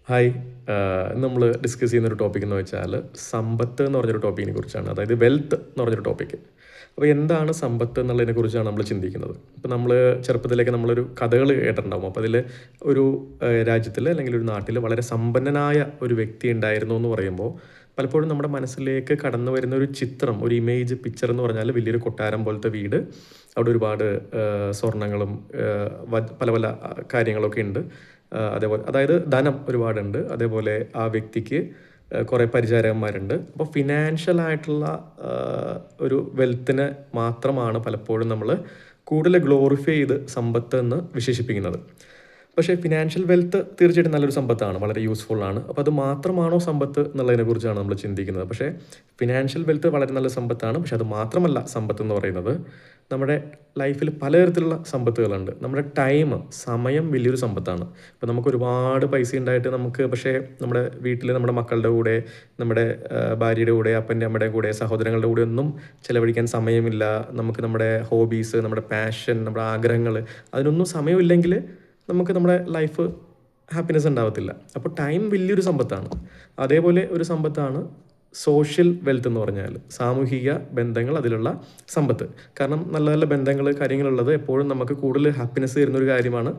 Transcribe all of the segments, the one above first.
Hi. നമ്മൾ discuss ചെയ്യുന്നൊരു topic എന്ന് വെച്ചാൽ സമ്പത്ത് എന്ന് പറഞ്ഞൊരു ടോപ്പിക്കിനെ കുറിച്ചാണ്. അതായത് വെൽത്ത് എന്ന് പറഞ്ഞൊരു ടോപ്പിക്ക്. അപ്പോൾ എന്താണ് സമ്പത്ത് എന്നുള്ളതിനെ കുറിച്ചാണ് നമ്മൾ ചിന്തിക്കുന്നത്. ഇപ്പോൾ നമ്മൾ ചെറുപ്പത്തിലേക്ക് നമ്മളൊരു കഥകൾ കേട്ടിട്ടുണ്ടാകും. അപ്പോൾ അതിൽ ഒരു രാജ്യത്തിൽ അല്ലെങ്കിൽ ഒരു നാട്ടിൽ വളരെ സമ്പന്നനായ ഒരു വ്യക്തി ഉണ്ടായിരുന്നു എന്ന് പറയുമ്പോൾ പലപ്പോഴും നമ്മുടെ മനസ്സിലേക്ക് കടന്നു വരുന്ന ഒരു ചിത്രം, ഒരു ഇമേജ് പിക്ചർ എന്ന് പറഞ്ഞാൽ വലിയൊരു കൊട്ടാരം പോലത്തെ വീട്, അവിടെ ഒരുപാട് സ്വർണ്ണങ്ങളും പല പല കാര്യങ്ങളൊക്കെ ഉണ്ട്. അതേപോലെ അതായത് ധനം ഒരുപാടുണ്ട്. അതേപോലെ ആ വ്യക്തിക്ക് കുറേ പരിചാരകന്മാരുണ്ട്. അപ്പോൾ ഫിനാൻഷ്യൽ ആയിട്ടുള്ള ഒരു വെൽത്തിനെ മാത്രമാണ് പലപ്പോഴും നമ്മൾ കൂടുതൽ ഗ്ലോറിഫൈ ചെയ്ത് സമ്പത്ത് എന്ന് വിശേഷിപ്പിക്കുന്നത്. പക്ഷേ ഫിനാൻഷ്യൽ വെൽത്ത് തീർച്ചയായിട്ടും നല്ലൊരു സമ്പത്താണ്, വളരെ യൂസ്ഫുൾ ആണ്. അപ്പോൾ അത് മാത്രമാണോ സമ്പത്ത് എന്നുള്ളതിനെക്കുറിച്ചാണ് നമ്മൾ ചിന്തിക്കുന്നത്. പക്ഷേ ഫിനാൻഷ്യൽ വെൽത്ത് വളരെ നല്ല സമ്പത്താണ്. പക്ഷേ അത് മാത്രമല്ല സമ്പത്ത് എന്ന് പറയുന്നത്. നമ്മുടെ ലൈഫിൽ പലതരത്തിലുള്ള സമ്പത്തുകളുണ്ട്. നമ്മുടെ സമയം വലിയൊരു സമ്പത്താണ്. ഇപ്പോൾ നമുക്ക് ഒരുപാട് പൈസ ഉണ്ടായിട്ട് നമുക്ക് പക്ഷേ നമ്മുടെ വീട്ടിൽ നമ്മുടെ മക്കളുടെ കൂടെ, നമ്മുടെ ഭാര്യയുടെ കൂടെ, അപ്പൻ്റെ അമ്മയുടെ കൂടെ, സഹോദരങ്ങളുടെ കൂടെ ഒന്നും ചിലവഴിക്കാൻ സമയമില്ല. നമുക്ക് നമ്മുടെ ഹോബീസ്, നമ്മുടെ പാഷൻ, നമ്മുടെ ആഗ്രഹങ്ങൾ, അതിനൊന്നും സമയമില്ലെങ്കിൽ നമുക്ക് നമ്മുടെ ലൈഫ് ഹാപ്പിനെസ് ഉണ്ടാവത്തില്ല. അപ്പോൾ ടൈം വലിയൊരു സമ്പത്താണ്. അതേപോലെ ഒരു സമ്പത്താണ് സോഷ്യൽ വെൽത്ത് എന്ന് പറഞ്ഞാൽ സാമൂഹിക ബന്ധങ്ങൾ, അതിലുള്ള സമ്പത്ത്. കാരണം നല്ല നല്ല ബന്ധങ്ങൾ, കാര്യങ്ങളുള്ളത് എപ്പോഴും നമുക്ക് കൂടുതൽ ഹാപ്പിനെസ് തരുന്നൊരു കാര്യമാണ്.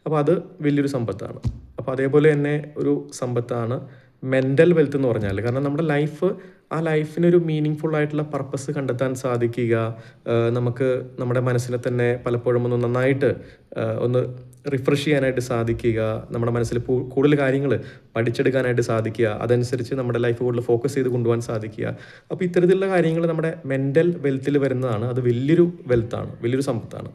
അപ്പോൾ അത് വലിയൊരു സമ്പത്താണ്. അപ്പോൾ അതേപോലെ തന്നെ ഒരു സമ്പത്താണ് മെൻ്റൽ വെൽത്ത് എന്ന് പറഞ്ഞാൽ. കാരണം നമ്മുടെ ലൈഫ്, ആ ലൈഫിനൊരു മീനിങ് ഫുൾ ആയിട്ടുള്ള പർപ്പസ് കണ്ടെത്താൻ സാധിക്കുക, നമുക്ക് നമ്മുടെ മനസ്സിനെ തന്നെ പലപ്പോഴും ഒന്ന് നന്നായിട്ട് ഒന്ന് റിഫ്രഷ് ചെയ്യാനായിട്ട് സാധിക്കുക, നമ്മുടെ മനസ്സിൽ കൂടുതൽ കാര്യങ്ങൾ പഠിച്ചെടുക്കാനായിട്ട് സാധിക്കുക, അതനുസരിച്ച് നമ്മുടെ ലൈഫ് കൂടുതൽ ഫോക്കസ് ചെയ്ത് കൊണ്ടുപോകാൻ സാധിക്കുക. അപ്പോൾ ഇത്തരത്തിലുള്ള കാര്യങ്ങൾ നമ്മുടെ മെൻ്റൽ വെൽത്തിൽ വരുന്നതാണ്. അത് വലിയൊരു വെൽത്താണ്, വലിയൊരു സമ്പത്താണ്.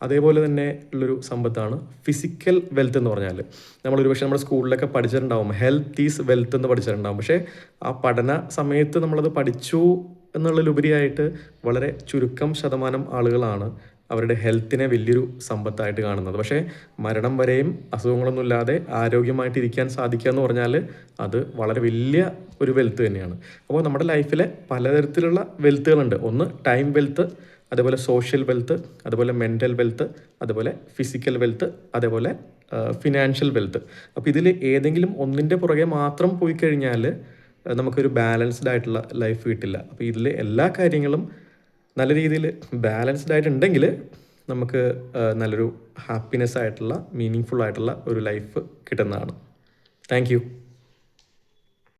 അതേപോലെ തന്നെ ഉള്ളൊരു സമ്പത്താണ് ഫിസിക്കൽ വെൽത്ത് എന്ന് പറഞ്ഞാൽ. നമ്മളൊരു പക്ഷേ നമ്മുടെ സ്കൂളിലൊക്കെ പഠിച്ചിട്ടുണ്ടാവും, ഹെൽത്ത് ഈസ് വെൽത്ത് എന്ന് പഠിച്ചിട്ടുണ്ടാവും. പക്ഷേ ആ പഠന സമയത്ത് നമ്മളത് പഠിച്ചു എന്നുള്ളതിലുപരിയായിട്ട് വളരെ ചുരുക്കം ശതമാനം ആളുകളാണ് അവരുടെ ഹെൽത്തിനെ വലിയൊരു സമ്പത്തായിട്ട് കാണുന്നത്. പക്ഷേ മരണം വരെയും അസുഖങ്ങളൊന്നുമില്ലാതെ ആരോഗ്യമായിട്ടിരിക്കാൻ സാധിക്കുക എന്ന് പറഞ്ഞാൽ അത് വളരെ വലിയ ഒരു വെൽത്ത് തന്നെയാണ്. അപ്പോൾ നമ്മുടെ ലൈഫിലെ പലതരത്തിലുള്ള വെൽത്തുകളുണ്ട്. ഒന്ന് ടൈം വെൽത്ത്, അതേപോലെ സോഷ്യൽ വെൽത്ത്, അതുപോലെ മെൻ്റൽ വെൽത്ത്, അതുപോലെ ഫിസിക്കൽ വെൽത്ത്, അതേപോലെ ഫിനാൻഷ്യൽ വെൽത്ത്. അപ്പോൾ ഇതിൽ ഏതെങ്കിലും ഒന്നിൻ്റെ പുറകെ മാത്രം പോയി കഴിഞ്ഞാൽ നമുക്കൊരു ബാലൻസ്ഡ് ആയിട്ടുള്ള ലൈഫ് കിട്ടില്ല. അപ്പോൾ ഇതിൽ എല്ലാ കാര്യങ്ങളും നല്ല രീതിയിൽ ബാലൻസ്ഡ് ആയിട്ടുണ്ടെങ്കിൽ നമുക്ക് നല്ലൊരു ഹാപ്പിനെസ് ആയിട്ടുള്ള, മീനിങ് ഫുൾ ആയിട്ടുള്ള ഒരു ലൈഫ് കിട്ടുന്നതാണ്. Thank you.